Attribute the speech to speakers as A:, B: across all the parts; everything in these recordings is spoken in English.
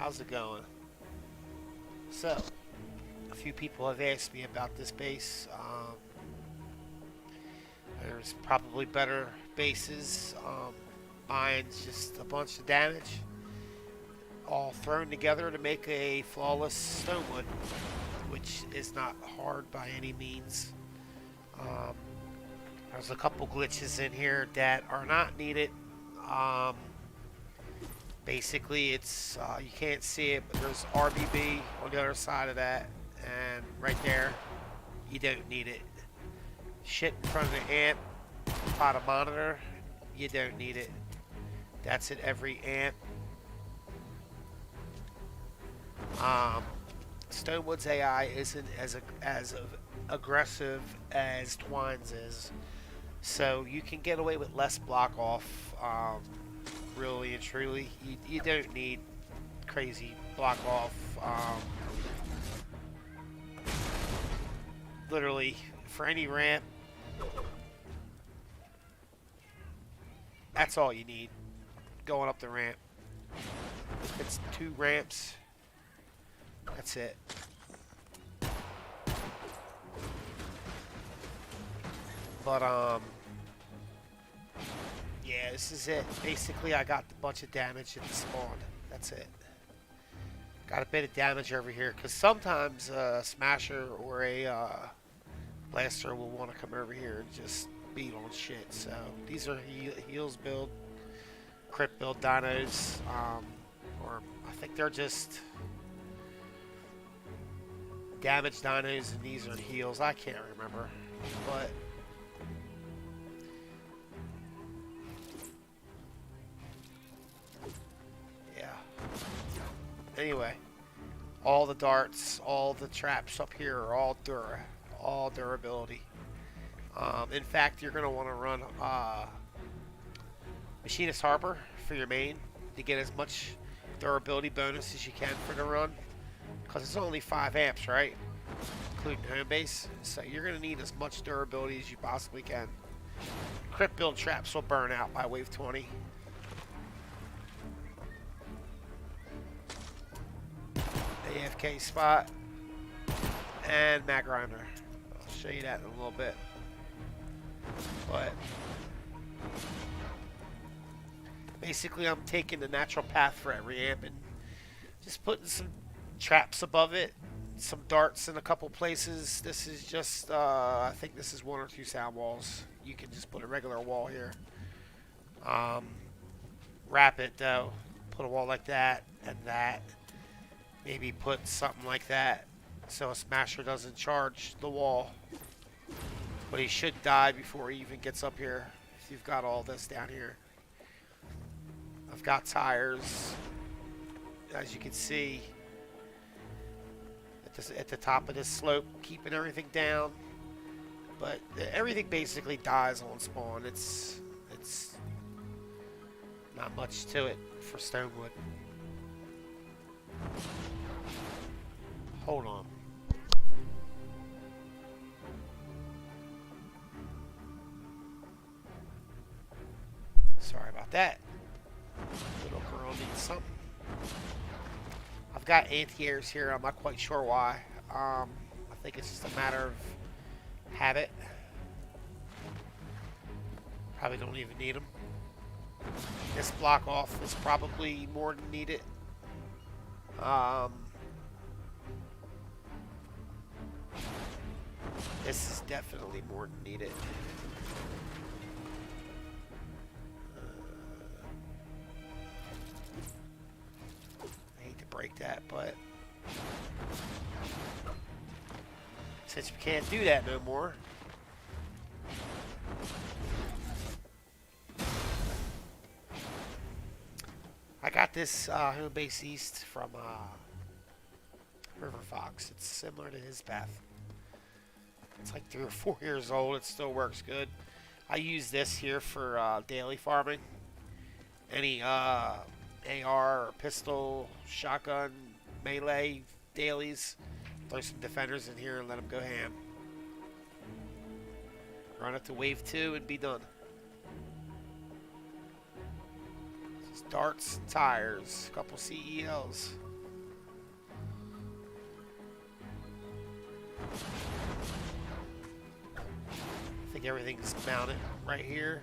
A: how's it going? So, a few people have asked me about this base. There's probably better bases. Mine's just a bunch of damage, all thrown together to make a flawless Stonewood, which is not hard by any means. Um, there's a couple glitches in here that are not needed. Um, Basically, it's you can't see it, but there's RBB on the other side of that, and right there, you don't need it. Shit in front of the amp, pot of monitor, you don't need it. That's at every amp. Um, Stonewood's AI isn't as aggressive as Twine's is, so you can get away with less block off. Really and truly, you don't need crazy block off. Literally, for any ramp, that's all you need going up the ramp. If it's 2 ramps, that's it. But yeah, this is it. Basically, I got a bunch of damage at the spawn. That's it. Got a bit of damage over here because sometimes a smasher or a blaster will want to come over here and just beat on shit. So these are heals build, crit build dinos, or I think they're just damage dinos, and these are heals. I can't remember, but yeah. Anyway, all the darts, all the traps up here are all durability. In fact, you're gonna want to run Machinist Harbor for your main to get as much durability bonus as you can for the run, because it's only 5 amps, right? Including home base, so you're gonna need as much durability as you possibly can. Crit build traps will burn out by wave 20. AFK spot and mag grinder. I'll show you that in a little bit. But basically, I'm taking the natural path for every amp and just putting some traps above it, some darts in a couple places. This is just, I think this is 1 or 2 sound walls. You can just put a regular wall here. Wrap it though. Put a wall like that and that. Maybe put something like that so a smasher doesn't charge the wall. But he should die before he even gets up here if you've got all this down here. I've got tires, as you can see, at the top of this slope, keeping everything down. But everything basically dies on spawn. It's not much to it for Stonewood. Hold on. Sorry about that. Little girl needs something. I've got anti-airs here. I'm not quite sure why. I think it's just a matter of habit. Probably don't even need them. This block off is probably more than needed. This is definitely more than needed. I hate to break that, but since we can't do that no more, I got this Home Base East from River Fox. It's similar to his path. It's like 3 or 4 years old. It still works good. I use this here for daily farming. Any AR or pistol, shotgun, melee dailies. Throw some defenders in here and let them go ham. Run it to wave 2 and be done. Just darts, tires, a couple CELs. I think everything's mounted right here.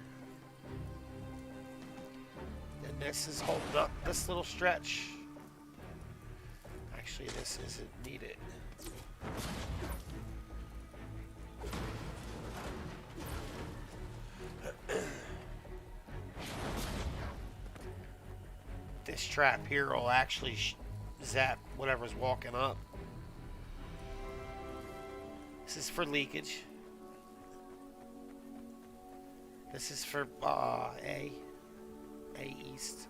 A: And this is holding up this little stretch. Actually, this isn't needed. This trap here will actually zap whatever's walking up. This is for leakage. This is for A East.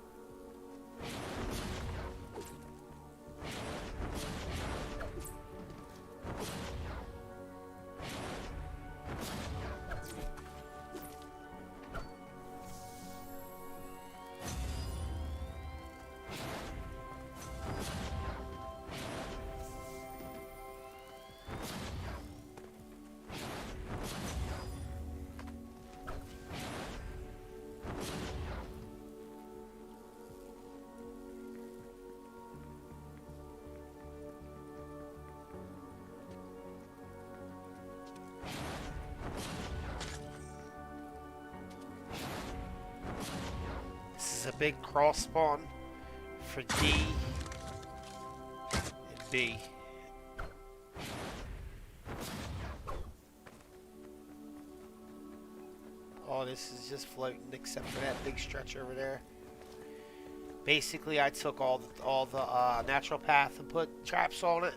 A: A big cross spawn for D and B. All this is just floating except for that big stretch over there. Basically, I took all the natural path and put traps on it.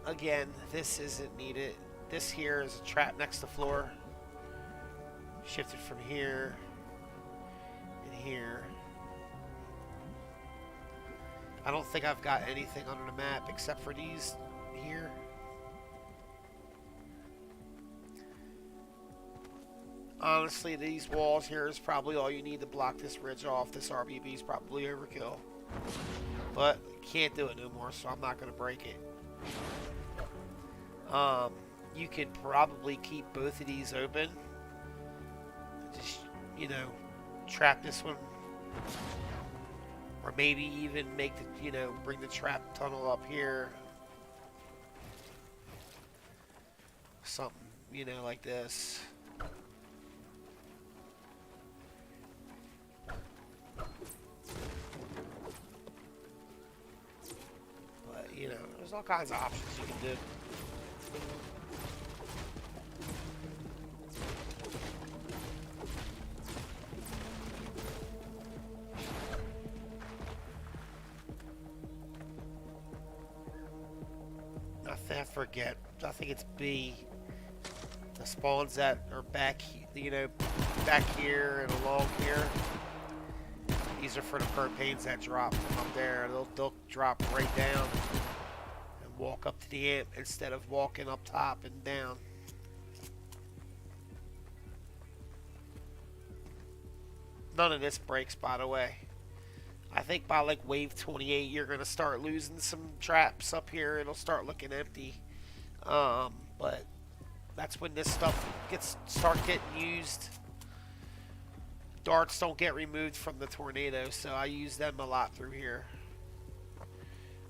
A: Again, this isn't needed. This here is a trap next to floor. Shifted from here. Here. I don't think I've got anything on the map except for these here. Honestly, these walls here is probably all you need to block this ridge off. This RBB is probably overkill. But can't do it no more, so I'm not going to break it. You could probably keep both of these open. Just, you know, trap this one, or maybe even make the, you know, bring the trap tunnel up here, something, you know, like this. But you know, there's all kinds of options you can do. I forget. I think it's B. The spawns that are back, you know, back here and along here. These are for the propanes that drop from up there. They'll drop right down and walk up to the amp instead of walking up top and down. None of this breaks, by the way. I think by like wave 28 you're going to start losing some traps up here. It'll start looking empty. But that's when this stuff start getting used. Darts don't get removed from the tornado, so I use them a lot through here.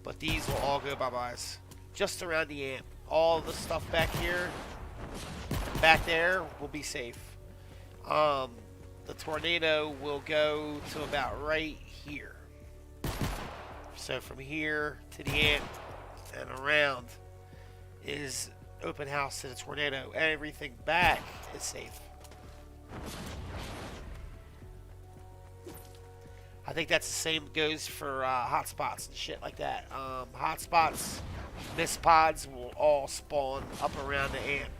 A: But these will all go bye-byes. Just around the amp. All the stuff back here, back there will be safe. The tornado will go to about right here. So from here to the amp and around is open house to the tornado. Everything back is safe. I think that's the same goes for hotspots and shit like that. Hotspots, mist pods will all spawn up around the amp.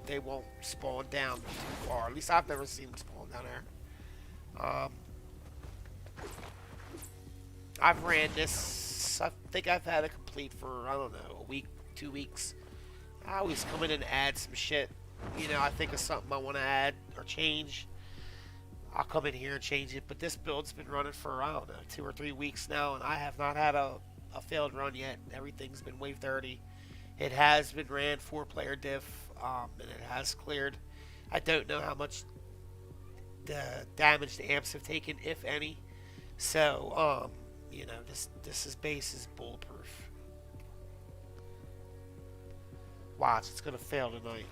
A: They won't spawn down too far. At least I've never seen them spawn down there. I've ran this. I think I've had it complete for, I don't know, a week, 2 weeks. I always come in and add some shit. You know, I think of something I want to add or change. I'll come in here and change it. But this build's been running for, I don't know, 2 or 3 weeks now, and I have not had a failed run yet. Everything's been wave 30. It has been ran 4-player diff, and it has cleared. I don't know how much the damage the amps have taken, if any. So, you know, this base is bulletproof. Watch, it's gonna fail tonight.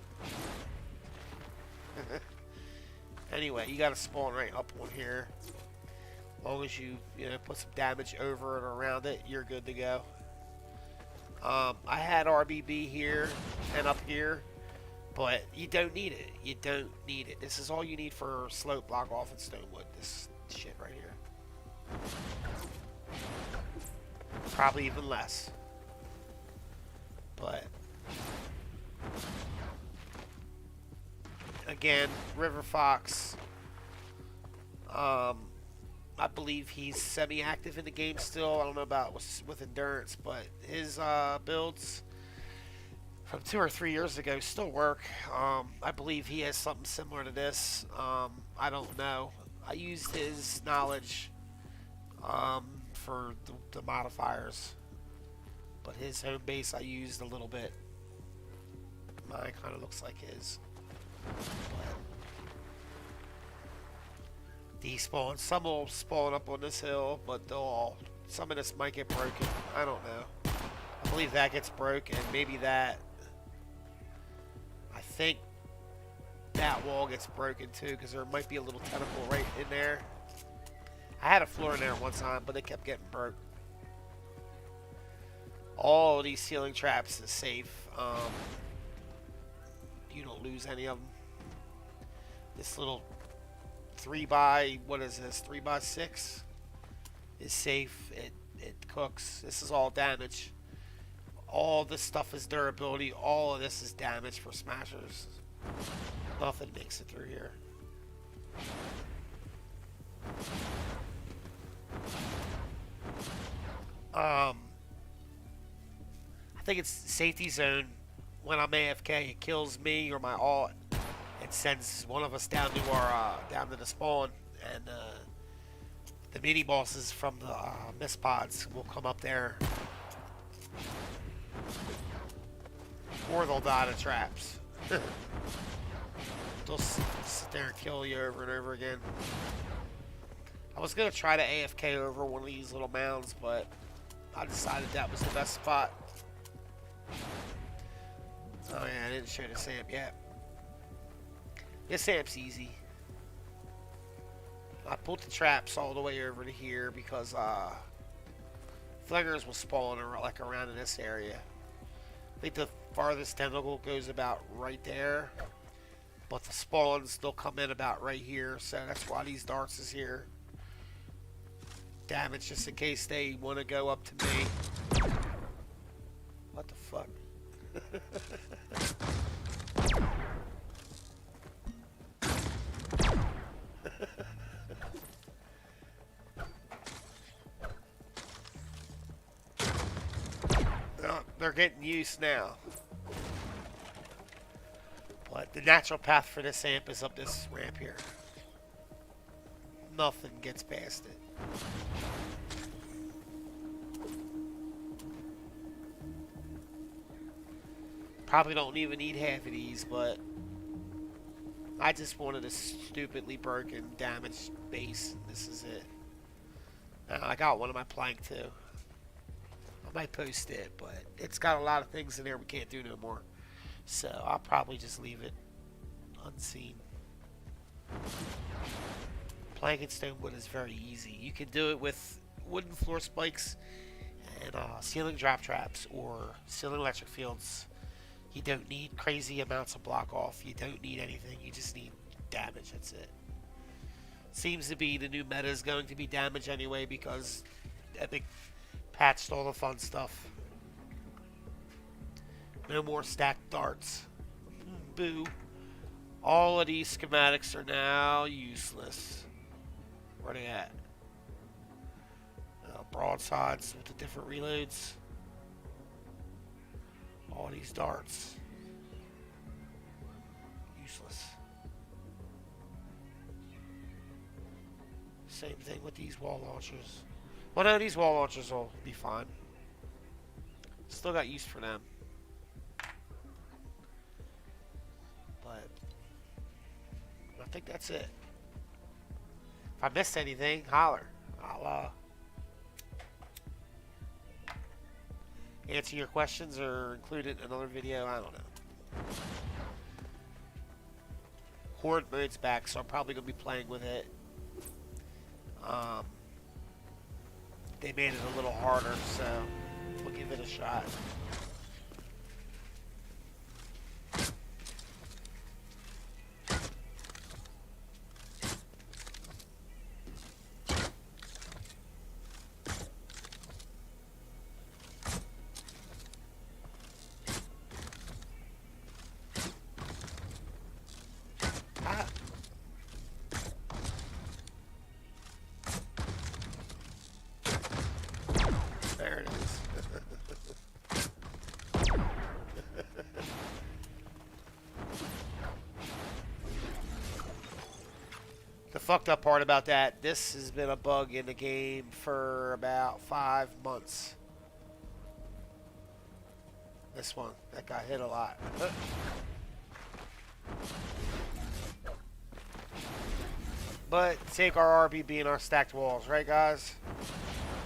A: Anyway, you got to spawn right up on here. As long as you put some damage over and around it, you're good to go. I had RBB here and up here, but you don't need it. You don't need it. This is all you need for slope block off in Stonewood. This shit right here. Probably even less. But again, River Fox. I believe he's semi-active in the game still. I don't know about with endurance, but his builds from 2 or 3 years ago still work. I believe he has something similar to this. I don't know. I used his knowledge for the modifiers, but his home base I used a little bit. Mine kind of looks like his. Despawn. Some will spawn up on this hill, but some of this might get broken. I don't know. I believe that gets broken. Maybe that. I think that wall gets broken too, because there might be a little tentacle right in there. I had a floor in there one time, but it kept getting broke. All of these ceiling traps is safe. You don't lose any of them. This little 3x6 is safe. It cooks. This is all damage. All this stuff is durability. All of this is damage for smashers. Nothing makes it through here. I think it's safety zone. When I'm AFK, it kills me or my alt. It sends one of us down to down to the spawn, and the mini bosses from the mist pods will come up there, or they'll die to traps. They'll sit there and kill you over and over again. I was gonna try to AFK over one of these little mounds, but I decided that was the best spot. Oh yeah, I didn't show the Samp yet. This Samp's easy. I pulled the traps all the way over to here because flingers will spawn like around in this area. I think the farthest tentacle goes about right there, but the spawns, they'll come in about right here, so that's why these darts is here. Damage just in case they want to go up to me. What the fuck? They're getting used now. But the natural path for this amp is up this ramp here. Nothing gets past it. Probably don't even need half of these, but I just wanted a stupidly broken, damaged base. This is it. Now, I got one of my plank too. I might post it, but it's got a lot of things in there we can't do no more. So I'll probably just leave it unseen. Plank and Stonewood is very easy. You can do it with wooden floor spikes and ceiling drop traps or ceiling electric fields. You don't need crazy amounts of block off. You don't need anything. You just need damage. That's it. Seems to be the new meta is going to be damage anyway because Epic patched all the fun stuff. No more stacked darts. Boo. All of these schematics are now useless. Where are they at? Broadsides with the different reloads. All these darts. Useless. Same thing with these wall launchers. Well, no, these wall launchers will be fine. Still got use for them. But I think that's it. If I missed anything, holler. I'll answer your questions or include it in another video. I don't know. Horde mode's back, so I'm probably gonna be playing with it. Um, they made it a little harder, so we'll give it a shot. Ah. There it is. The fucked up part about that, this has been a bug in the game for about 5 months. This one, that got hit a lot. But take our RBB and our stacked walls, right guys?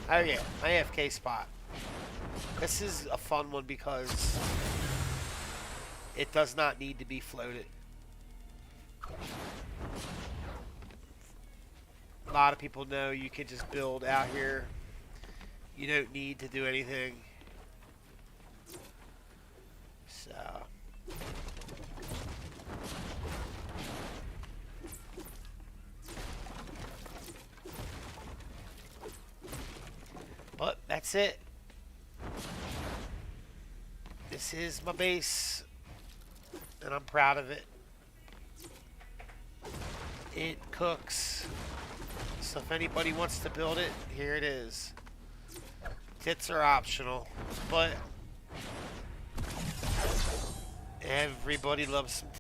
A: Oh yeah, my AFK spot. This is a fun one because it does not need to be floated. A lot of people know you can just build out here. You don't need to do anything. So but that's it. This is my base, and I'm proud of it. It cooks. So if anybody wants to build it, here it is. Tits are optional, but everybody loves some